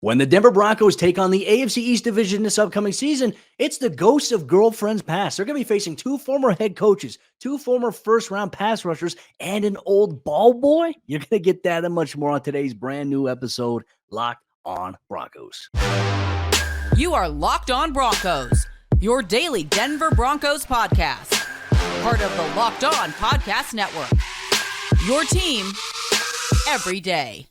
When the Denver Broncos take on the AFC East division this upcoming season, it's the ghosts of girlfriends past. They're going to be facing two former head coaches, two former first-round pass rushers, and an old ball boy. You're going to get that and much more on today's brand new episode, Locked on Broncos. You are Locked on Broncos, your daily Denver Broncos podcast. Part of the Locked on Podcast Network. Your team every day.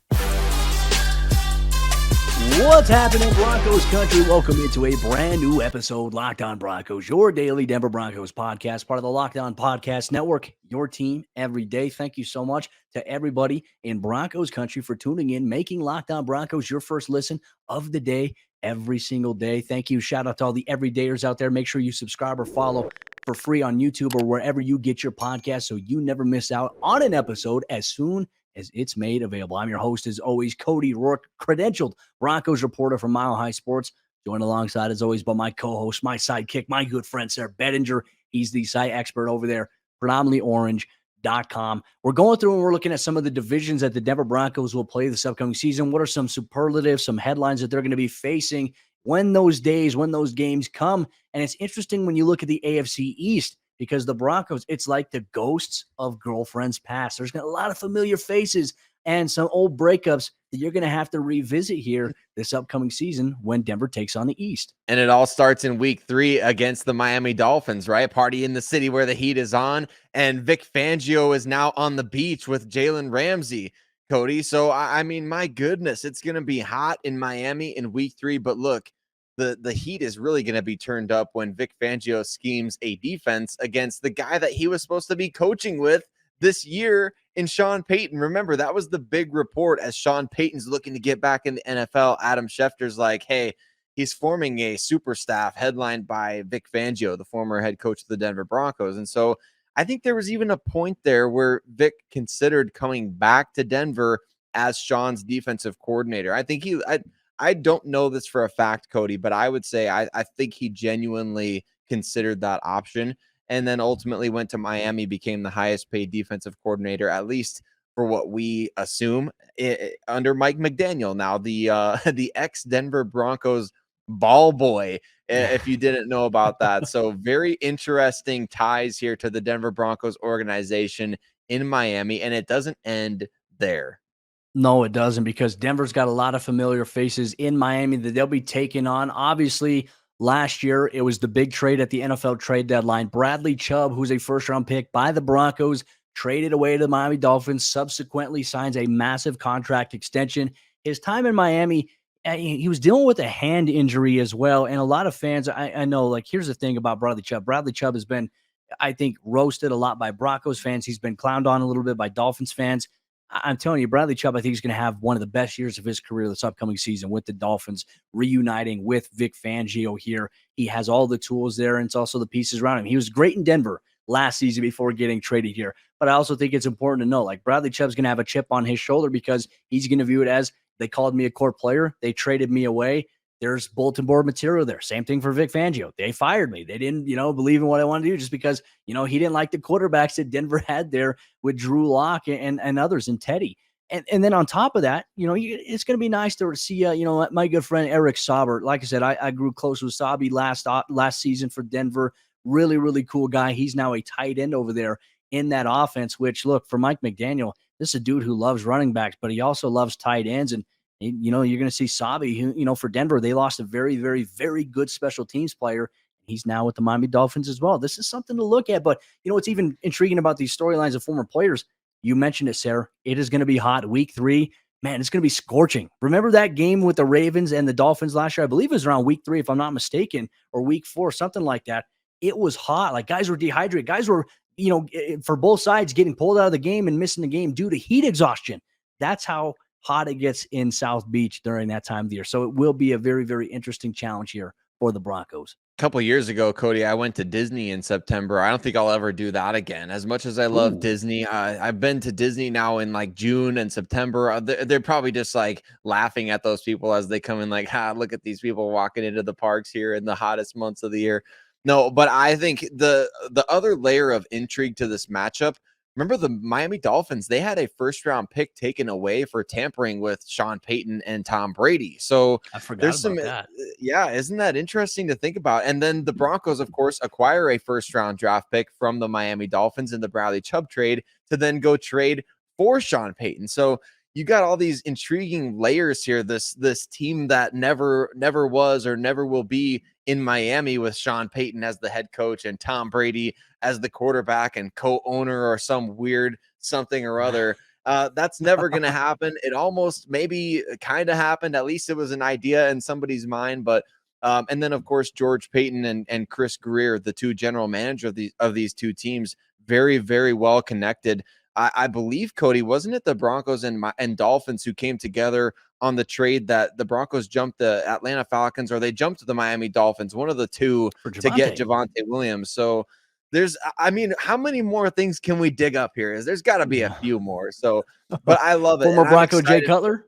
What's happening, Broncos country? Welcome into a brand new episode, Locked on Broncos, your daily Denver Broncos podcast, part of the Locked on Podcast Network, your team every day. Thank you so much to everybody in Broncos country for tuning in, making Locked on Broncos your first listen of the day every single day. Thank you. Shout out to all the everydayers out there. Make sure you subscribe or follow for free on YouTube or wherever you get your podcast so you never miss out on an episode as soon as it's made available. I'm your host, as always, Cody Roark, credentialed Broncos reporter from Mile High Sports, joined alongside, as always, by my co-host, my sidekick, my good friend, Sayre Bedinger. He's the site expert over there, predominantlyorange.com. We're going through and we're looking at some of the divisions that the Denver Broncos will play this upcoming season. What are some superlatives, some headlines that they're going to be facing when those games come? And it's interesting when you look at the AFC East, because the Broncos, it's like the ghosts of girlfriends past. There's a lot of familiar faces and some old breakups that you're going to have to revisit here this upcoming season when Denver takes on the East. And it all starts in week 3 against the Miami Dolphins, right? Party in the city where the heat is on. And Vic Fangio is now on the beach with Jalen Ramsey, Cody. So, I mean, my goodness, it's going to be hot in Miami in week 3. But look, the heat is really going to be turned up when Vic Fangio schemes a defense against the guy that he was supposed to be coaching with this year in Sean Payton. Remember, that was the big report as Sean Payton's looking to get back in the NFL. Adam Schefter's like, hey, he's forming a super staff headlined by Vic Fangio, the former head coach of the Denver Broncos. And so I think there was even a point there where Vic considered coming back to Denver as Sean's defensive coordinator. I don't know this for a fact, Cody, but I would say I think he genuinely considered that option and then ultimately went to Miami, became the highest paid defensive coordinator, at least for what we assume, under Mike McDaniel. Now, the ex-Denver Broncos ball boy, if you didn't know about that. So very interesting ties here to the Denver Broncos organization in Miami, and it doesn't end there. No, it doesn't, because Denver's got a lot of familiar faces in Miami that they'll be taking on. Obviously, last year, it was the big trade at the NFL trade deadline. Bradley Chubb, who's a first-round pick by the Broncos, traded away to the Miami Dolphins, subsequently signs a massive contract extension. His time in Miami, he was dealing with a hand injury as well, and a lot of fans, I know, like, here's the thing about Bradley Chubb. Bradley Chubb has been, I think, roasted a lot by Broncos fans. He's been clowned on a little bit by Dolphins fans. I'm telling you, Bradley Chubb, I think he's going to have one of the best years of his career this upcoming season with the Dolphins, reuniting with Vic Fangio here. He has all the tools there, and it's also the pieces around him. He was great in Denver last season before getting traded here. But I also think it's important to know, like, Bradley Chubb's going to have a chip on his shoulder because he's going to view it as, they called me a core player, they traded me away. There's bulletin board material there. Same thing for Vic Fangio. They fired me. They didn't, believe in what I wanted to do just because, he didn't like the quarterbacks that Denver had there with Drew Lock and others and Teddy. And then on top of that, it's going to be nice to see, my good friend Eric Sauber. Like I said, I grew close with Sabi last season for Denver. Really, really cool guy. He's now a tight end over there in that offense, which, look, for Mike McDaniel, this is a dude who loves running backs, but he also loves tight ends. And you're going to see Sabi, who, for Denver, they lost a very, very, very good special teams player. He's now with the Miami Dolphins as well. This is something to look at. But, what's even intriguing about these storylines of former players, you mentioned it, Sayre. It is going to be hot. Week 3, man, it's going to be scorching. Remember that game with the Ravens and the Dolphins last year? I believe it was around week 3, if I'm not mistaken, or week 4, something like that. It was hot. Like, guys were dehydrated. Guys were, for both sides, getting pulled out of the game and missing the game due to heat exhaustion. That's how hot it gets in South Beach during that time of the year. So it will be a very, very interesting challenge here for the Broncos. A couple of years ago, Cody, I went to Disney in September. I don't think I'll ever do that again. As much as I love Disney, I've been to Disney now in like June and September. They're probably just like laughing at those people as they come in like, look at these people walking into the parks here in the hottest months of the year. No, but I think the other layer of intrigue to this matchup remember the Miami Dolphins, they had a first round pick taken away for tampering with Sean Payton and Tom Brady. So I forgot there's some, about that. yeah, isn't that interesting to think about? And then the Broncos, of course, acquire a first round draft pick from the Miami Dolphins in the Bradley Chubb trade to then go trade for Sean Payton. So you got all these intriguing layers here. This team that never was or never will be in Miami with Sean Payton as the head coach and Tom Brady as the quarterback and co-owner or some weird something or other. That's never going to happen. It almost maybe kind of happened. At least it was an idea in somebody's mind. But and then of course George Payton and Chris Greer, the two general manager of these two teams, very very well connected. I believe, Cody, wasn't it the Broncos and Dolphins who came together on the trade that the Broncos jumped the Atlanta Falcons, or they jumped the Miami Dolphins, one of the two, to get Javonte Williams. So I mean, how many more things can we dig up here? There's got to be a few more. So, but I love it. Former Bronco Jay Cutler?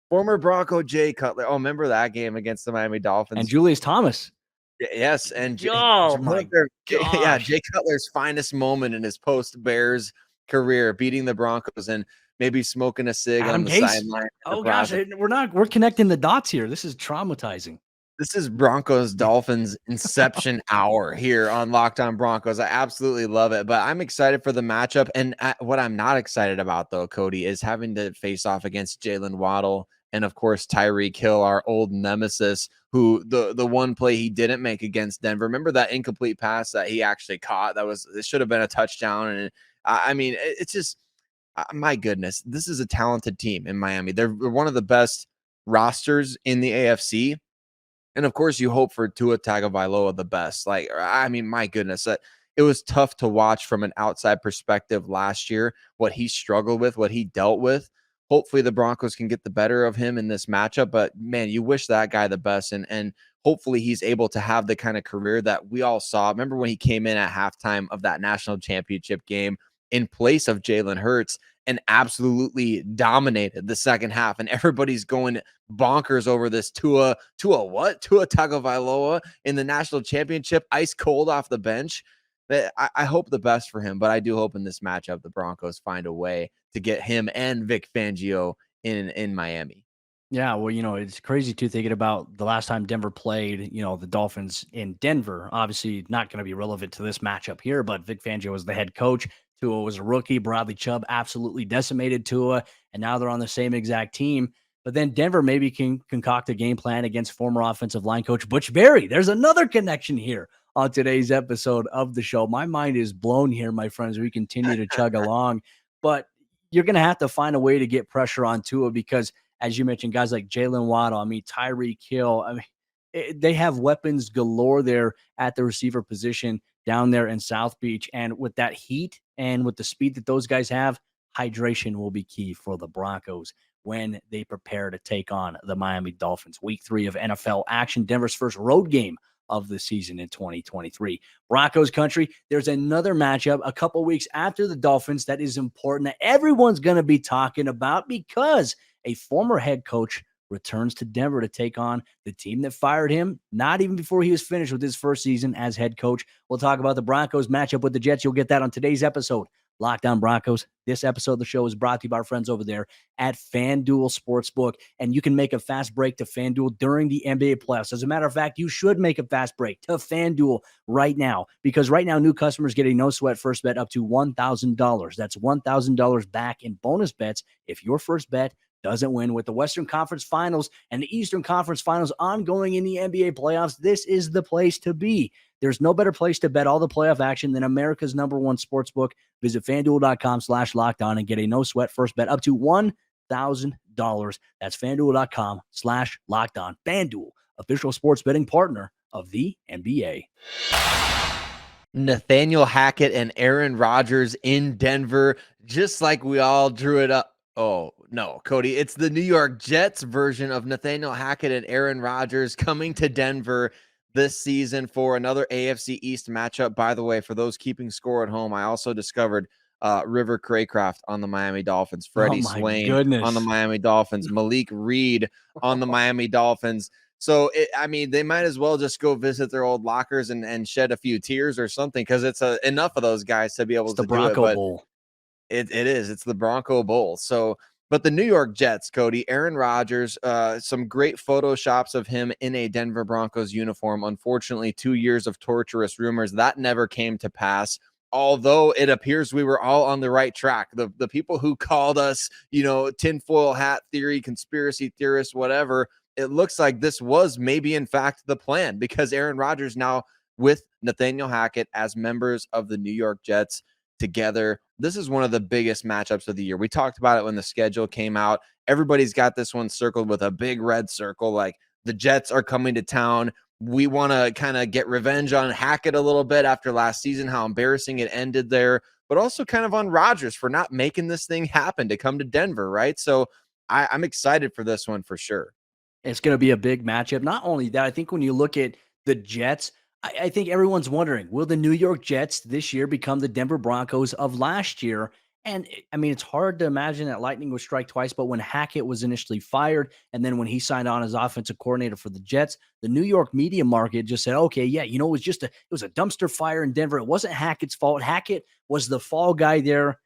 Former Bronco Jay Cutler. Oh, remember that game against the Miami Dolphins? And Julius Thomas. Yes, and my yeah, Jay Cutler's finest moment in his post-Bears career, beating the Broncos and maybe smoking a cig on the sideline. Oh gosh, we're connecting the dots here. This is traumatizing. This is Broncos Dolphins inception hour here on Locked On Broncos. I absolutely love it, but I'm excited for the matchup. And what I'm not excited about, though, Cody, is having to face off against Jalen Waddle and, of course, Tyreek Hill, our old nemesis, who the one play he didn't make against Denver. Remember that incomplete pass that he actually caught? It should have been a touchdown. And I mean, it's just, my goodness, this is a talented team in Miami. They're one of the best rosters in the AFC. And of course, you hope for Tua Tagovailoa the best. Like, I mean, my goodness, it was tough to watch from an outside perspective last year, what he struggled with, what he dealt with. Hopefully the Broncos can get the better of him in this matchup. But man, you wish that guy the best. And hopefully he's able to have the kind of career that we all saw. Remember when he came in at halftime of that national championship game in place of Jalen Hurts and absolutely dominated the second half, and everybody's going bonkers over this Tua Tagovailoa in the national championship, ice cold off the bench. I hope the best for him, but I do hope in this matchup the Broncos find a way to get him and Vic Fangio in Miami. Yeah, well, it's crazy too, thinking about the last time Denver played, the Dolphins in Denver. Obviously not going to be relevant to this matchup here, but Vic Fangio was the head coach. Tua was a rookie. Bradley Chubb absolutely decimated Tua, and now they're on the same exact team. But then Denver maybe can concoct a game plan against former offensive line coach Butch Barry. There's another connection here on today's episode of the show. My mind is blown here, my friends. We continue to chug along, but you're going to have to find a way to get pressure on Tua because, as you mentioned, guys like Jalen Waddle, Tyreek Hill, they have weapons galore there at the receiver position down there in South Beach. And with that heat and with the speed that those guys have, hydration will be key for the Broncos when they prepare to take on the Miami Dolphins. Week 3 of NFL action, Denver's first road game of the season in 2023. Broncos country, there's another matchup a couple weeks after the Dolphins that is important that everyone's going to be talking about because a former head coach returns to Denver to take on the team that fired him not even before he was finished with his first season as head coach. We'll talk about the Broncos matchup with the Jets. You'll get that on today's episode, Locked On Broncos. This episode of the show is brought to you by our friends over there at FanDuel Sportsbook, and you can make a fast break to FanDuel during the NBA playoffs. As a matter of fact, you should make a fast break to FanDuel right now because right now new customers get a no-sweat first bet up to $1,000. That's $1,000 back in bonus bets if your first bet doesn't win. With the Western Conference Finals and the Eastern Conference Finals ongoing in the NBA playoffs, this is the place to be. There's no better place to bet all the playoff action than America's #1 sportsbook. Visit FanDuel.com/lockedon and get a no-sweat first bet up to $1,000. That's FanDuel.com/lockedon. FanDuel, official sports betting partner of the NBA. Nathaniel Hackett and Aaron Rodgers in Denver, just like we all drew it up. Oh, no, Cody, it's the New York Jets version of Nathaniel Hackett and Aaron Rodgers coming to Denver this season for another AFC East matchup. By the way, for those keeping score at home, I also discovered River Craycraft on the Miami Dolphins, Freddie Swain on the Miami Dolphins, Malik Reed on the Miami Dolphins. So, they might as well just go visit their old lockers and shed a few tears or something because it's enough of those guys to be able to do it. Bronco Bowl. It is. It's the Bronco Bowl. So, but the New York Jets, Cody, Aaron Rodgers, some great photoshops of him in a Denver Broncos uniform. Unfortunately, 2 years of torturous rumors that never came to pass. Although it appears we were all on the right track. The people who called us, tinfoil hat theory, conspiracy theorists, whatever, it looks like this was maybe in fact the plan, because Aaron Rodgers now with Nathaniel Hackett as members of the New York Jets together. This is one of the biggest matchups of the year. We talked about it when the schedule came out. Everybody's got this one circled with a big red circle. Like, the Jets are coming to town. We want to kind of get revenge on Hackett a little bit after last season, how embarrassing it ended there, but also kind of on Rodgers for not making this thing happen to come to Denver, right? So I'm excited for this one for sure. It's going to be a big matchup. Not only that, I think when you look at the Jets, I think everyone's wondering, will the New York Jets this year become the Denver Broncos of last year? And I mean, it's hard to imagine that lightning would strike twice, but when Hackett was initially fired, and then when he signed on as offensive coordinator for the Jets, the New York media market just said, okay, yeah, it was it was a dumpster fire in Denver. It wasn't Hackett's fault. Hackett was the fall guy there.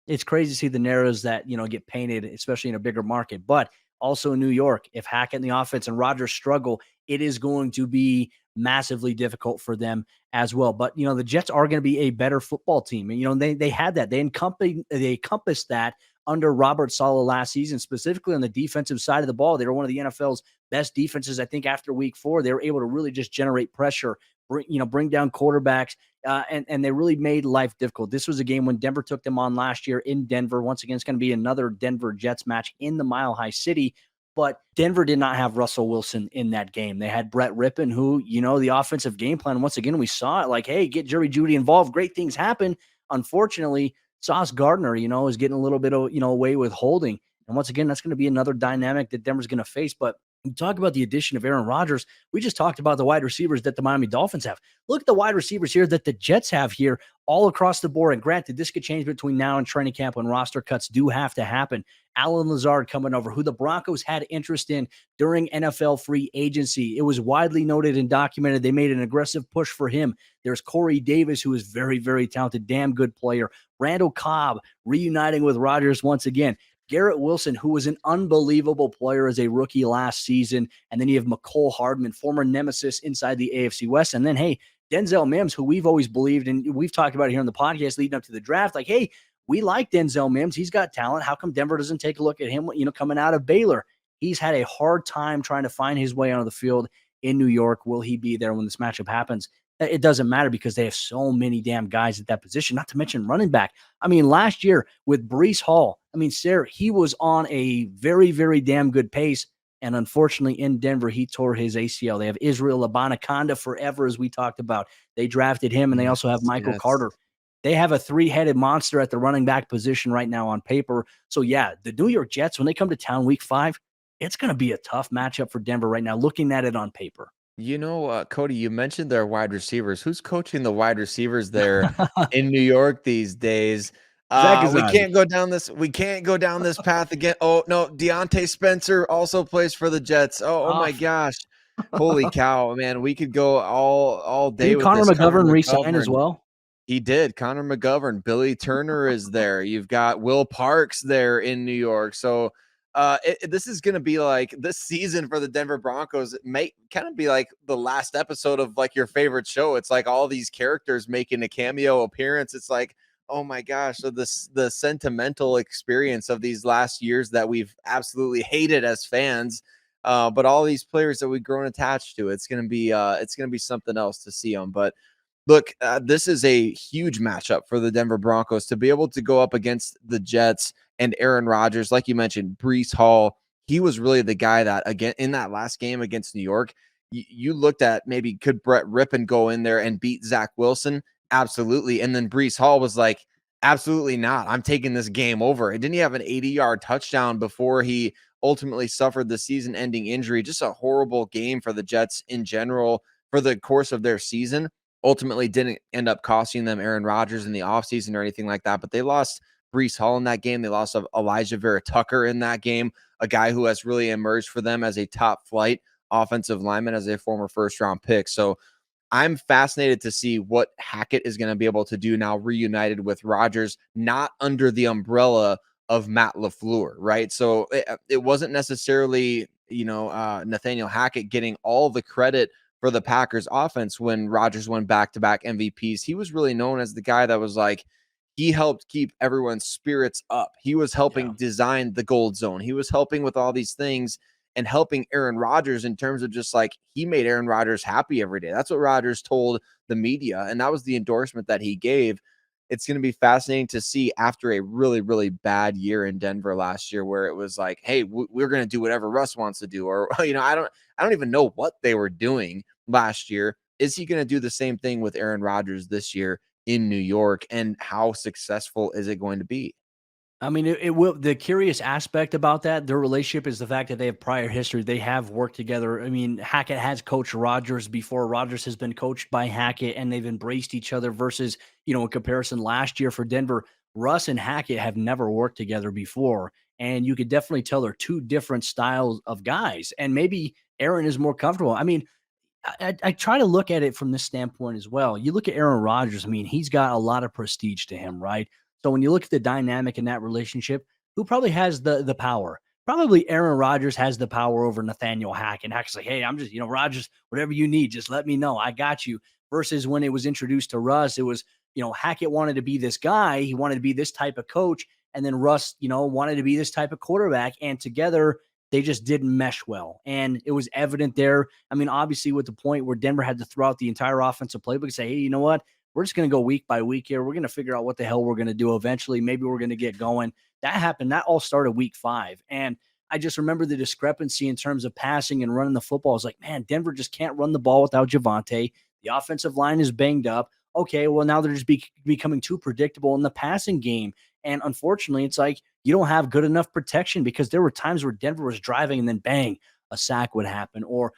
It's crazy to see the narratives that, get painted, especially in a bigger market. But also in New York, if Hackett in the offense and Rodgers struggle, it is going to be massively difficult for them as well. But, the Jets are going to be a better football team. And, they had that. They encompassed that under Robert Saleh last season, specifically on the defensive side of the ball. They were one of the NFL's best defenses. I think after week 4, they were able to really just generate pressure, bring down quarterbacks. And they really made life difficult. This was a game when Denver took them on last year in Denver. Once again, it's going to be another Denver Jets match in the Mile High City. But Denver did not have Russell Wilson in that game. They had Brett Rippon, who, the offensive game plan, once again, we saw it like, hey, get Jerry Jeudy involved. Great things happen. Unfortunately, Sauce Gardner, is getting a little bit of, away with holding. And once again, that's going to be another dynamic that Denver's going to face. But you talk about the addition of Aaron Rodgers. We just talked about the wide receivers that the Miami Dolphins have. Look at the wide receivers here that the Jets have here all across the board. And granted, this could change between now and training camp when roster cuts do have to happen. Allen Lazard coming over, who the Broncos had interest in during NFL free agency. It was widely noted and documented. They made an aggressive push for him. There's Corey Davis, who is very, very talented, damn good player. Randall Cobb reuniting with Rodgers once again. Garrett Wilson, who was an unbelievable player as a rookie last season. And then you have McCole Hardman, former nemesis inside the AFC West. And then, hey, Denzel Mims, who we've always believed, and we've talked about it here on the podcast leading up to the draft, like, hey, we like Denzel Mims. He's got talent. How come Denver doesn't take a look at him, coming out of Baylor? He's had a hard time trying to find his way onto the field in New York. Will he be there when this matchup happens? It doesn't matter because they have so many damn guys at that position, not to mention running back. I mean, last year with Breece Hall, Sayre, he was on a very, very damn good pace. And unfortunately, in Denver, he tore his ACL. They have Israel Abanikanda forever, as we talked about. They drafted him, and they also have Michael Carter. They have a 3-headed monster at the running back position right now on paper. So, yeah, the New York Jets, when they come to town week 5, it's going to be a tough matchup for Denver right now, looking at it on paper. Cody, you mentioned their wide receivers. Who's coaching the wide receivers there in New York these days? We can't go down this. We can't go down this path again. Oh no, Deontay Spencer also plays for the Jets. Oh my gosh, holy cow, man! We could go all day. Did with Connor this. McGovern resign as well? He did. Connor McGovern, Billy Turner is there. You've got Will Parks there in New York. So this is going to be like this season for the Denver Broncos. It may kind of be like the last episode of like your favorite show. It's like all these characters making a cameo appearance. It's like, oh my gosh. So the sentimental experience of these last years that we've absolutely hated as fans. But all these players that we've grown attached to, it's going to be something else to see them. But look, this is a huge matchup for the Denver Broncos to be able to go up against the Jets and Aaron Rodgers. Like you mentioned, Breece Hall, he was really the guy that, again, in that last game against New York, you looked at maybe could Brett Rippon go in there and beat Zach Wilson? Absolutely. And then Breece Hall was like, absolutely not. I'm taking this game over. And didn't he have an 80-yard touchdown before he ultimately suffered the season-ending injury? Just a horrible game for the Jets in general for the course of their season. Ultimately didn't end up costing them Aaron Rodgers in the offseason or anything like that, but they lost Breece Hall in that game. They lost Elijah Vera Tucker in that game, a guy who has really emerged for them as a top flight offensive lineman, as a former first-round pick. So I'm fascinated to see what Hackett is going to be able to do now, reunited with Rodgers, not under the umbrella of Matt LaFleur, right? So it wasn't necessarily, Nathaniel Hackett getting all the credit for the Packers offense when Rodgers won back-to-back MVPs. He was really known as the guy that was like, he helped keep everyone's spirits up. He was helping design the gold zone. He was helping with all these things and helping Aaron Rodgers in terms of just like, he made Aaron Rodgers happy every day. That's what Rodgers told the media. And that was the endorsement that he gave. It's going to be fascinating to see after a really, really bad year in Denver last year, where it was like, hey, we're going to do whatever Russ wants to do. Or, I don't even know what they were doing last year. Is he going to do the same thing with Aaron Rodgers this year in New York? And how successful is it going to be? I mean, it will. The curious aspect about that, their relationship, is the fact that they have prior history. They have worked together. I mean, Hackett has coached Rodgers before. Rodgers has been coached by Hackett, and they've embraced each other versus, in comparison last year for Denver, Russ and Hackett have never worked together before. And you could definitely tell they're two different styles of guys. And maybe Aaron is more comfortable. I mean, I try to look at it from this standpoint as well. You look at Aaron Rodgers, I mean, he's got a lot of prestige to him, right? So when you look at the dynamic in that relationship, who probably has the power? Probably Aaron Rodgers has the power over Nathaniel Hackett. Hackett's like, hey, I'm just, Rodgers, whatever you need, just let me know. I got you. Versus when it was introduced to Russ, it was, Hackett wanted to be this guy. He wanted to be this type of coach. And then Russ, wanted to be this type of quarterback. And together, they just didn't mesh well. And it was evident there. I mean, obviously, with the point where Denver had to throw out the entire offensive playbook and say, hey, you know what? We're just going to go week by week here. We're going to figure out what the hell we're going to do eventually. Maybe we're going to get going. That happened. That all started week 5. And I just remember the discrepancy in terms of passing and running the football. It's like, man, Denver just can't run the ball without Javonte. The offensive line is banged up. Okay, well, now they're just becoming too predictable in the passing game. And unfortunately, it's like you don't have good enough protection, because there were times where Denver was driving and then bang, a sack would happen. Or,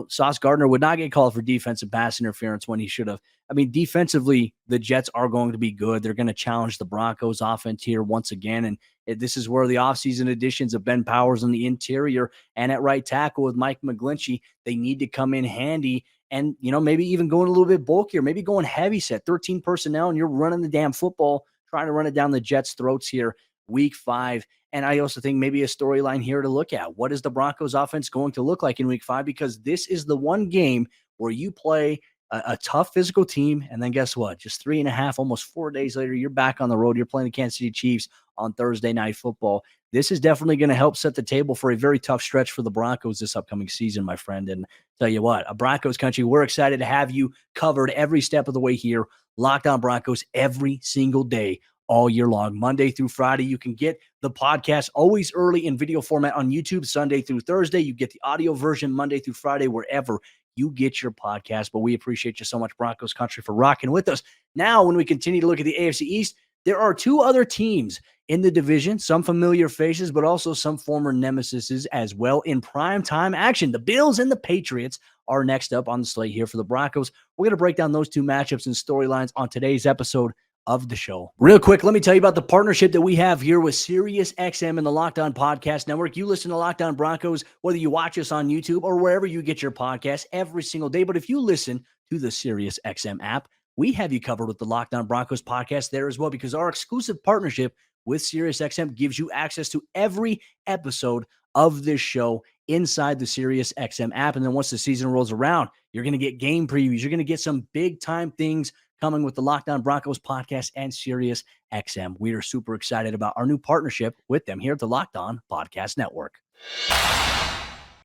Sauce Gardner would not get called for defensive pass interference when he should have. I mean, defensively, the Jets are going to be good. They're going to challenge the Broncos offense here once again. And this is where the offseason additions of Ben Powers on the interior and at right tackle with Mike McGlinchey, they need to come in handy. And, maybe even going a little bit bulkier, maybe going heavy set, 13 personnel, and you're running the damn football, trying to run it down the Jets' throats here, week 5. And I also think maybe a storyline here to look at. What is the Broncos offense going to look like in week 5? Because this is the one game where you play a tough physical team. And then guess what? Just 3.5, almost 4 days later, you're back on the road. You're playing the Kansas City Chiefs on Thursday Night Football. This is definitely going to help set the table for a very tough stretch for the Broncos this upcoming season, my friend. And tell you what, a Broncos country, we're excited to have you covered every step of the way here. Locked On Broncos every single day, all year long, Monday through Friday. You can get the podcast always early in video format on YouTube, Sunday through Thursday. You get the audio version Monday through Friday, wherever you get your podcast. But we appreciate you so much, Broncos country, for rocking with us. Now, when we continue to look at the AFC East, there are 2 other teams in the division, some familiar faces, but also some former nemesises as well in primetime action. The Bills and the Patriots are next up on the slate here for the Broncos. We're going to break down those 2 matchups and storylines on today's episode of the show. Real quick, let me tell you about the partnership that we have here with SiriusXM and the Locked On Podcast Network. You listen to Locked On Broncos, whether you watch us on YouTube or wherever you get your podcast every single day. But if you listen to the SiriusXM app, we have you covered with the Locked On Broncos podcast there as well, because our exclusive partnership with SiriusXM gives you access to every episode of this show inside the SiriusXM app. And then once the season rolls around, you're going to get game previews. You're going to get some big time things coming with the Locked On Broncos podcast and SiriusXM. We are super excited about our new partnership with them here at the Locked On Podcast Network.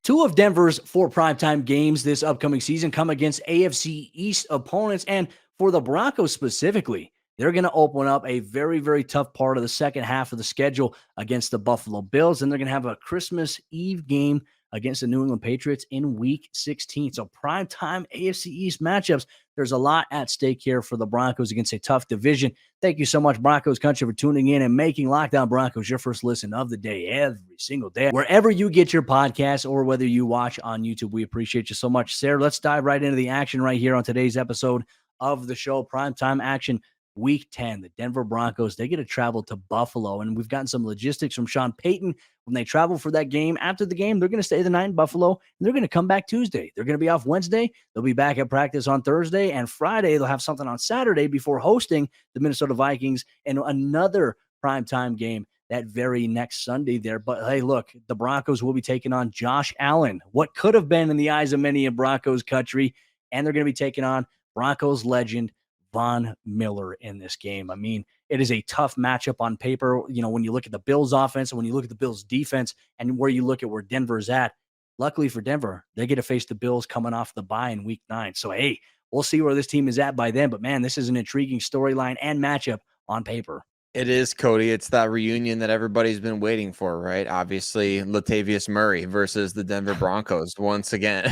2 of Denver's 4 primetime games this upcoming season come against AFC East opponents. And for the Broncos specifically, they're going to open up a very, very tough part of the second half of the schedule against the Buffalo Bills. And they're going to have a Christmas Eve game against the New England Patriots in week 16. So primetime AFC East matchups. There's a lot at stake here for the Broncos against a tough division. Thank you so much, Broncos country, for tuning in and making Locked On Broncos your first listen of the day every single day. Wherever you get your podcast or whether you watch on YouTube, we appreciate you so much. Sayre, let's dive right into the action right here on today's episode of the show. Primetime action Week 10, the Denver Broncos, they get to travel to Buffalo. And we've gotten some logistics from Sean Payton. When they travel for that game, after the game, they're going to stay the night in Buffalo, and they're going to come back Tuesday. They're going to be off Wednesday. They'll be back at practice on Thursday, and Friday they'll have something on Saturday before hosting the Minnesota Vikings and another primetime game that very next Sunday there. But hey, look, the Broncos will be taking on Josh Allen, what could have been in the eyes of many in Broncos country, and they're going to be taking on Broncos legend Von Miller in this game. I mean, it is a tough matchup on paper. You know, when you look at the Bills offense and when you look at the Bills defense and where you look at where Denver's at, luckily for Denver, they get to face the Bills coming off the bye in week 9. So, hey, we'll see where this team is at by then. But man, this is an intriguing storyline and matchup on paper. It is, Cody. It's that reunion that everybody's been waiting for, right? Obviously, Latavius Murray versus the Denver Broncos once again.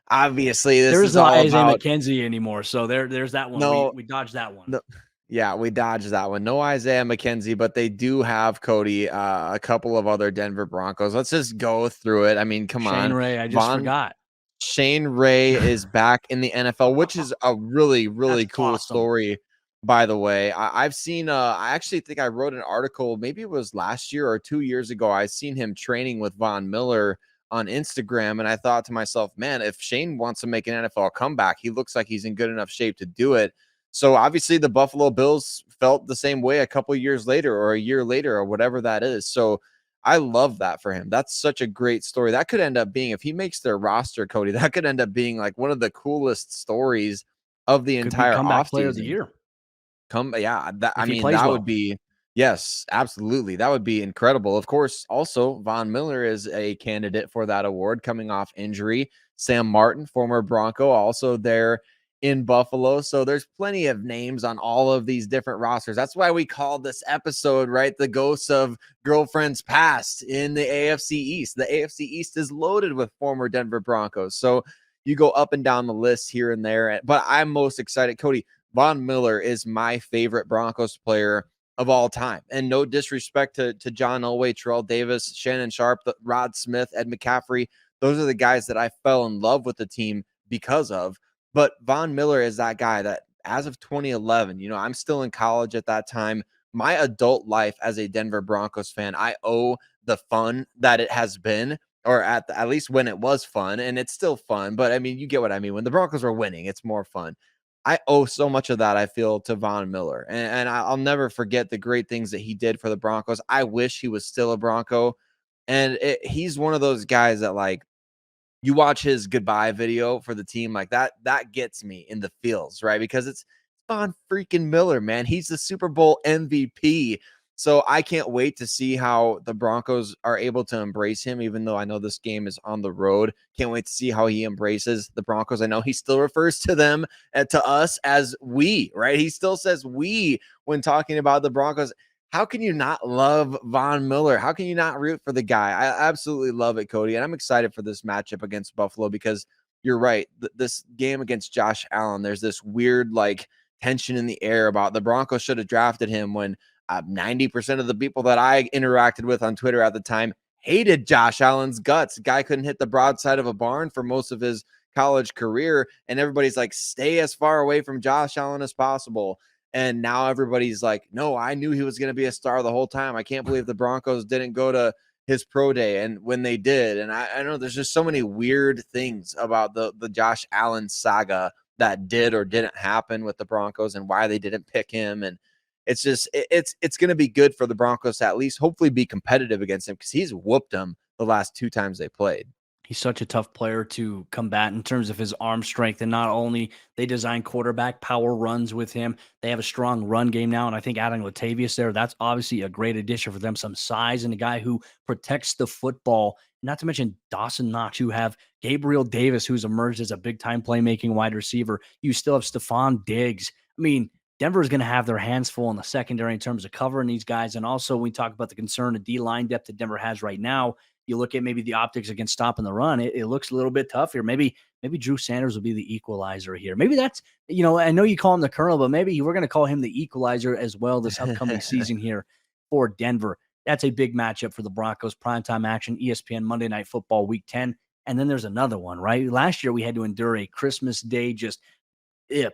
Obviously, this There's is no all Isaiah about McKenzie anymore. So there's that one. no, We dodged that one. no. Yeah, we dodged that one. No Isaiah McKenzie, but they do have, Cody, a couple of other Denver Broncos. Let's just go through it. I mean, come Shane on. Ray, I just forgot. Shane Ray is back in the NFL, which is a really, really That's cool awesome. story, by the way. I've seen, I actually think I wrote an article, maybe it was last year or 2 years ago. I seen him training with Von Miller on Instagram, and I thought to myself, man, if Shane wants to make an NFL comeback, he looks like he's in good enough shape to do it. So obviously the Buffalo Bills felt the same way a couple years later or a year later or whatever that is. So I love that for him. That's such a great story. That could end up being, if he makes their roster, Cody, that could end up being like one of the coolest stories of the Could be entire comeback player of the offseason. year I if he mean, plays that well. would be, yes, absolutely. That would be incredible. Of course, also, Von Miller is a candidate for that award coming off injury. Sam Martin, former Bronco, also there in Buffalo. So there's plenty of names on all of these different rosters. That's why we called this episode, right? The Ghosts of Girlfriends Past in the AFC East. The AFC East is loaded with former Denver Broncos. So you go up and down the list here and there. But I'm most excited, Cody. Von Miller is my favorite Broncos player of all time. And no disrespect to John Elway, Terrell Davis, Shannon Sharp, Rod Smith, Ed McCaffrey. Those are the guys that I fell in love with the team because of. But Von Miller is that guy that as of 2011, I'm still in college at that time. My adult life as a Denver Broncos fan, I owe the fun that it has been, or at least when it was fun, and it's still fun. But I mean, you get what I mean. When the Broncos are winning, it's more fun. I owe so much of that, I feel, to Von Miller. And I'll never forget the great things that he did for the Broncos. I wish he was still a Bronco. And he's one of those guys that, like, you watch his goodbye video for the team, like that gets me in the feels, right? Because it's Von freaking Miller, man. He's the Super Bowl MVP. So I can't wait to see how the Broncos are able to embrace him, even though I know this game is on the road. Can't wait to see how he embraces the Broncos. I know he still refers to them, to us, as we, right? He still says we when talking about the Broncos. How can you not love Von Miller? How can you not root for the guy? I absolutely love it, Cody. And I'm excited for this matchup against Buffalo because you're right. This game against Josh Allen, there's this weird, like, tension in the air about the Broncos should have drafted him when 90% of the people that I interacted with on Twitter at the time hated Josh Allen's guts. Guy couldn't hit the broadside of a barn for most of his college career. And everybody's like, stay as far away from Josh Allen as possible. And now everybody's like, no, I knew he was going to be a star the whole time. I can't believe the Broncos didn't go to his pro day. And when they did, and I know there's just so many weird things about the Josh Allen saga that did or didn't happen with the Broncos and why they didn't pick him. And it's just, it's going to be good for the Broncos to at least hopefully be competitive against him because he's whooped them the last 2 times they played. He's such a tough player to combat in terms of his arm strength. And not only they design quarterback power runs with him, they have a strong run game now. And I think adding Latavius there, that's obviously a great addition for them. Some size and a guy who protects the football. Not to mention Dawson Knox, you have Gabriel Davis, who's emerged as a big-time playmaking wide receiver. You still have Stephon Diggs. I mean, Denver is going to have their hands full in the secondary in terms of covering these guys. And also, we talk about the concern of D-line depth that Denver has right now. You look at maybe the optics against stopping the run, it looks a little bit tough here. Maybe Drew Sanders will be the equalizer here. Maybe that's, I know you call him the Colonel, but maybe we're going to call him the equalizer as well this upcoming season here for Denver. That's a big matchup for the Broncos. Primetime action, ESPN Monday Night Football Week 10. And then there's another one, right? Last year we had to endure a Christmas Day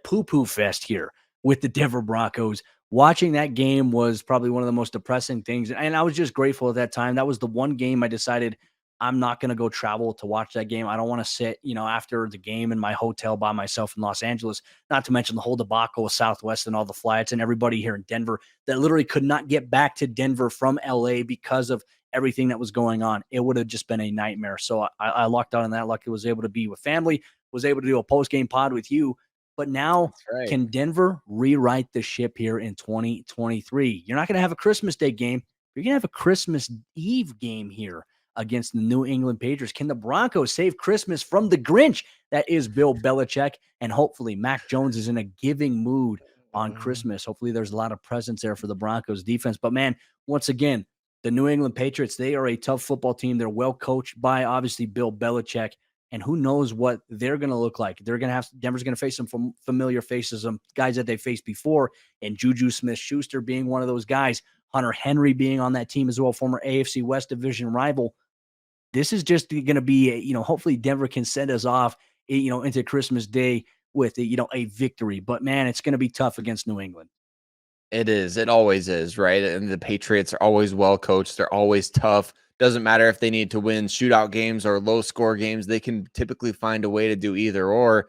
poo-poo fest here with the Denver Broncos. Watching that game was probably one of the most depressing things. And I was just grateful at that time. That was the one game I decided I'm not going to go travel to watch that game. I don't want to sit, after the game in my hotel by myself in Los Angeles, not to mention the whole debacle with Southwest and all the flights and everybody here in Denver that literally could not get back to Denver from LA because of everything that was going on. It would have just been a nightmare. So I lucked out on that. Luckily was able to be with family, was able to do a post-game pod with you. But now, That's right. can Denver rewrite the ship here in 2023? You're not going to have a Christmas Day game. You're going to have a Christmas Eve game here against the New England Patriots. Can the Broncos save Christmas from the Grinch that is Bill Belichick? And hopefully Mac Jones is in a giving mood on Christmas. Hopefully there's a lot of presents there for the Broncos defense. But man, once again, the New England Patriots, they are a tough football team. They're well coached by obviously Bill Belichick. And who knows what they're going to look like. Denver's going to face some familiar faces, some guys that they faced before, and Juju Smith-Schuster being one of those guys, Hunter Henry being on that team as well, former AFC West division rival. This is just going to be, hopefully Denver can send us off, into Christmas Day with, a victory. But man, it's going to be tough against New England. It is. It always is, right? And the Patriots are always well coached. They're always tough. Doesn't matter if they need to win shootout games or low score games. They can typically find a way to do either or.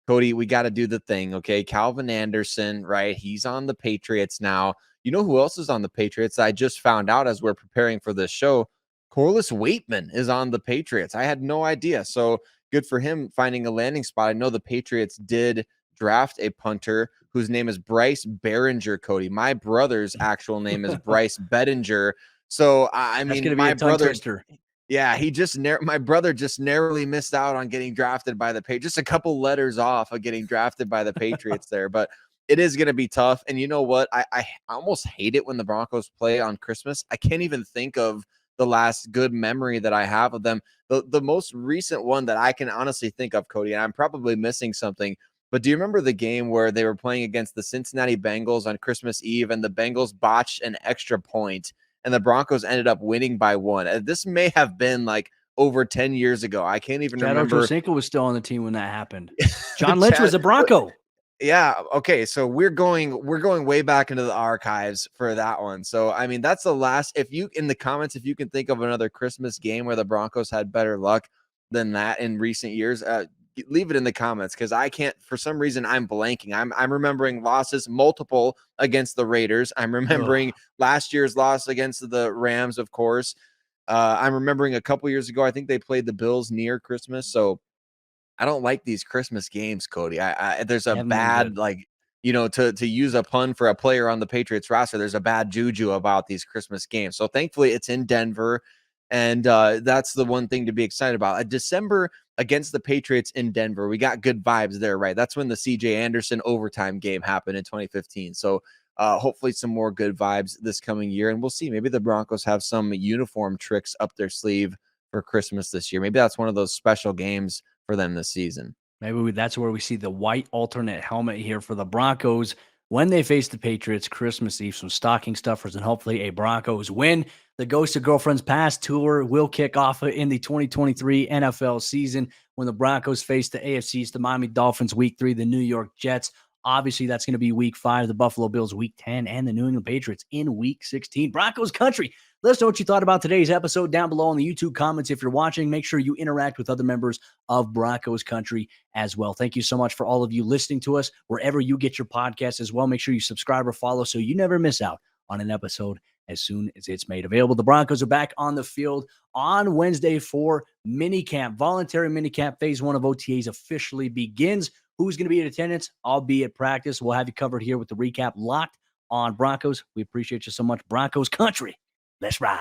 Cody, we got to do the thing, okay? Calvin Anderson, right? He's on the Patriots now. You know who else is on the Patriots? I just found out as we're preparing for this show. Corliss Waitman is on the Patriots. I had no idea. So good for him finding a landing spot. I know the Patriots did draft a punter whose name is Bryce Beringer, Cody. My brother's actual name is Bryce Bedinger. So I mean, my brother, twister. Yeah, my brother just narrowly missed out on getting drafted by the Patriots, just a couple letters off of getting drafted by the Patriots there. But it is going to be tough. And you know what? I almost hate it when the Broncos play on Christmas. I can't even think of the last good memory that I have of them. The most recent one that I can honestly think of, Cody, and I'm probably missing something, but do you remember the game where they were playing against the Cincinnati Bengals on Christmas Eve and the Bengals botched an extra point and the Broncos ended up winning by 1? This may have been like over 10 years ago. I can't even remember. Chad Ochocinco was still on the team when that happened. John Lynch was a Bronco. Yeah. Okay. So we're going way back into the archives for that one. So, I mean, that's the last, if you in the comments, if you can think of another Christmas game where the Broncos had better luck than that in recent years, leave it in the comments. Cause I can't, for some reason I'm blanking. I'm remembering losses, multiple against the Raiders. I'm remembering last year's loss against the Rams, of course. I'm remembering a couple years ago, I think they played the Bills near Christmas. So I don't like these Christmas games, Cody. There's a bad, to use a pun for a player on the Patriots roster, there's a bad juju about these Christmas games. So thankfully it's in Denver. And that's the one thing to be excited about. December against the Patriots in Denver, we got good vibes there, right? That's when the CJ Anderson overtime game happened in 2015. So hopefully some more good vibes this coming year. And we'll see. Maybe the Broncos have some uniform tricks up their sleeve for Christmas this year. Maybe that's one of those special games for them this season. Maybe that's where we see the white alternate helmet here for the Broncos when they face the Patriots Christmas Eve. Some stocking stuffers and hopefully a Broncos win. The Ghost of Girlfriends Past tour will kick off in the 2023 NFL season when the Broncos face the AFC East, the Miami Dolphins Week 3, the New York Jets. Obviously, that's going to be Week 5, the Buffalo Bills Week 10, and the New England Patriots in Week 16. Broncos country. Let us know what you thought about today's episode down below in the YouTube comments. If you're watching, make sure you interact with other members of Broncos country as well. Thank you so much for all of you listening to us wherever you get your podcasts as well. Make sure you subscribe or follow so you never miss out on an episode as soon as it's made available. The Broncos are back on the field on Wednesday for minicamp. Voluntary minicamp phase 1 of OTAs officially begins. Who's going to be in attendance? I'll be at practice. We'll have you covered here with the recap. Locked on Broncos. We appreciate you so much. Broncos country. Let's ride.